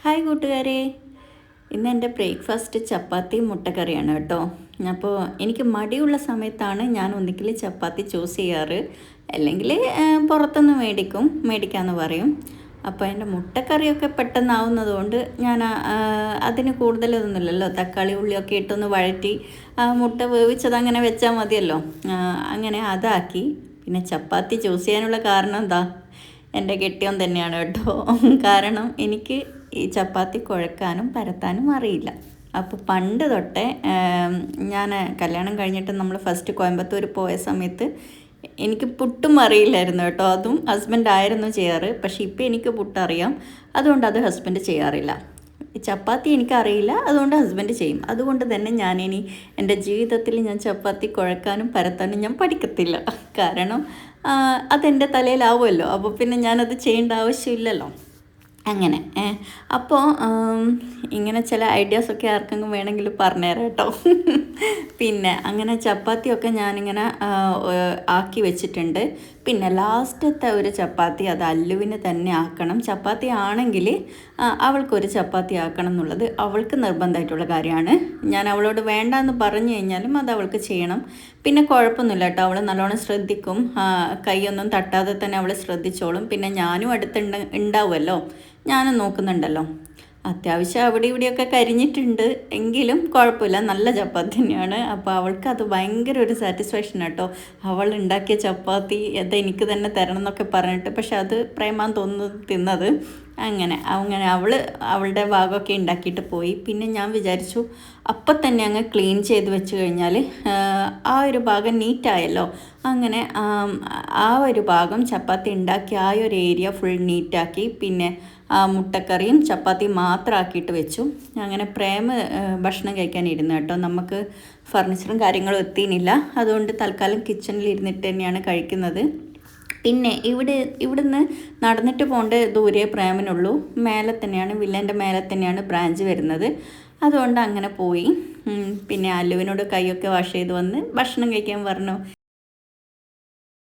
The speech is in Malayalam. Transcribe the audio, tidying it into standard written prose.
ഹായ് കൂട്ടുകാരെ, ഇന്ന് എൻ്റെ ബ്രേക്ക്ഫാസ്റ്റ് ചപ്പാത്തിയും മുട്ടക്കറിയാണ് കേട്ടോ. അപ്പോൾ എനിക്ക് മടിയുള്ള സമയത്താണ് ഞാൻ ഒന്നിക്കിൽ ചപ്പാത്തി ചൂസ് ചെയ്യാറ്, അല്ലെങ്കിൽ പുറത്തുനിന്ന് മേടിക്കാമെന്ന് പറയും. അപ്പോൾ എൻ്റെ മുട്ടക്കറിയൊക്കെ പെട്ടെന്നാവുന്നതുകൊണ്ട് ഞാൻ അതിന് കൂടുതലൊന്നുമില്ലല്ലോ, തക്കാളി ഉള്ളിയൊക്കെ ഇട്ടൊന്ന് വഴറ്റി മുട്ട വേവിച്ചത് അങ്ങനെ വെച്ചാൽ മതിയല്ലോ. അങ്ങനെ അതാക്കി. പിന്നെ ചപ്പാത്തി ചൂസ് ചെയ്യാനുള്ള കാരണം എന്താ, എൻ്റെ കെട്ടിയോൻ തന്നെയാണ് കേട്ടോ. കാരണം എനിക്ക് ഈ ചപ്പാത്തി കുഴക്കാനും പരത്താനും അറിയില്ല. അപ്പോൾ പണ്ട് തൊട്ടേ ഞാൻ കല്യാണം കഴിഞ്ഞിട്ട് നമ്മൾ ഫസ്റ്റ് കോയമ്പത്തൂർ പോയ സമയത്ത് എനിക്ക് പുട്ടും അറിയില്ലായിരുന്നു കേട്ടോ. അതും ഹസ്ബൻഡായിരുന്നു ചെയ്യാറ്. പക്ഷേ ഇപ്പോൾ എനിക്ക് പുട്ടറിയാം, അതുകൊണ്ട് അത് ഹസ്ബൻഡ് ചെയ്യാറില്ല. ചപ്പാത്തി എനിക്കറിയില്ല, അതുകൊണ്ട് ഹസ്ബൻഡ് ചെയ്യും. അതുകൊണ്ട് തന്നെ ഞാനിനി എൻ്റെ ജീവിതത്തിൽ ഞാൻ ചപ്പാത്തി കുഴക്കാനും പരത്താനും ഞാൻ പഠിക്കത്തില്ല. കാരണം അതെൻ്റെ തലയിലാവുമല്ലോ, അപ്പോൾ പിന്നെ ഞാനത് ചെയ്യേണ്ട ആവശ്യമില്ലല്ലോ. അങ്ങനെ അപ്പോൾ ഇങ്ങനെ ചില ഐഡിയാസൊക്കെ ആർക്കെങ്കിലും വേണമെങ്കിൽ പറഞ്ഞുതരാം കേട്ടോ. പിന്നെ അങ്ങനെ ചപ്പാത്തിയൊക്കെ ഞാനിങ്ങനെ ആക്കി വെച്ചിട്ടുണ്ട്. പിന്നെ ലാസ്റ്റത്തെ ഒരു ചപ്പാത്തി അത് അല്ലുവിന് തന്നെ ആക്കണം. ചപ്പാത്തി ആണെങ്കിൽ അവൾക്കൊരു ചപ്പാത്തി ആക്കണം എന്നുള്ളത് അവൾക്ക് നിർബന്ധമായിട്ടുള്ള കാര്യമാണ്. ഞാൻ അവളോട് വേണ്ടാന്ന് പറഞ്ഞു കഴിഞ്ഞാലും അത് അവൾക്ക് ചെയ്യണം. പിന്നെ കുഴപ്പമൊന്നുമില്ല കേട്ടോ, അവൾ നല്ലോണം ശ്രദ്ധിക്കും. കൈയൊന്നും തട്ടാതെ തന്നെ അവൾ ശ്രദ്ധിച്ചോളും. പിന്നെ ഞാനും ഉണ്ടാവുമല്ലോ, ഞാനും നോക്കുന്നുണ്ടല്ലോ. അത്യാവശ്യം അവിടെ ഇവിടെയൊക്കെ കരിഞ്ഞിട്ടുണ്ട്, എങ്കിലും കുഴപ്പമില്ല, നല്ല ചപ്പാത്തി തന്നെയാണ്. അപ്പോൾ അവൾക്ക് അത് ഭയങ്കര ഒരു സാറ്റിസ്ഫാക്ഷൻ കേട്ടോ. അവൾ ഉണ്ടാക്കിയ ചപ്പാത്തി എനിക്ക് തന്നെ തരണം എന്നൊക്കെ പറഞ്ഞിട്ട്, പക്ഷെ അത് പ്രേമാൻ തോന്നുന്നു തിന്നത്. അങ്ങനെ അവളുടെ ഭാഗമൊക്കെ ഉണ്ടാക്കിയിട്ട് പോയി. പിന്നെ ഞാൻ വിചാരിച്ചു അപ്പം തന്നെ അങ്ങ് ക്ലീൻ ചെയ്ത് വെച്ച് കഴിഞ്ഞാൽ ആ ഒരു ഭാഗം നീറ്റായല്ലോ. അങ്ങനെ ആ ഒരു ഭാഗം ചപ്പാത്തി ഉണ്ടാക്കി ആ ഒരു ഏരിയ ഫുൾ നീറ്റാക്കി. പിന്നെ മുട്ടക്കറിയും ചപ്പാത്തിയും മാത്രം ആക്കിയിട്ട് വെച്ചു. അങ്ങനെ ഭക്ഷണം കഴിക്കാൻ ഇരുന്നു കേട്ടോ. നമുക്ക് ഫർണിച്ചറും കാര്യങ്ങളും എത്തിയില്ല, അതുകൊണ്ട് തൽക്കാലം കിച്ചണിൽ ഇരുന്നിട്ട് തന്നെയാണ് കഴിക്കുന്നത്. പിന്നെ ഇവിടുന്ന് നടന്നിട്ട് പോകേണ്ട ദൂരെ പ്രേമനുള്ളൂ. മേലെ തന്നെയാണ്, വില്ലേൻ്റെ മേലെ തന്നെയാണ് ബ്രാഞ്ച് വരുന്നത്. അതുകൊണ്ട് അങ്ങനെ പോയി. പിന്നെ അല്ലുവിനോട് കൈയൊക്കെ വാഷ് ചെയ്ത് വന്ന് ഭക്ഷണം കഴിക്കാൻ പറഞ്ഞു.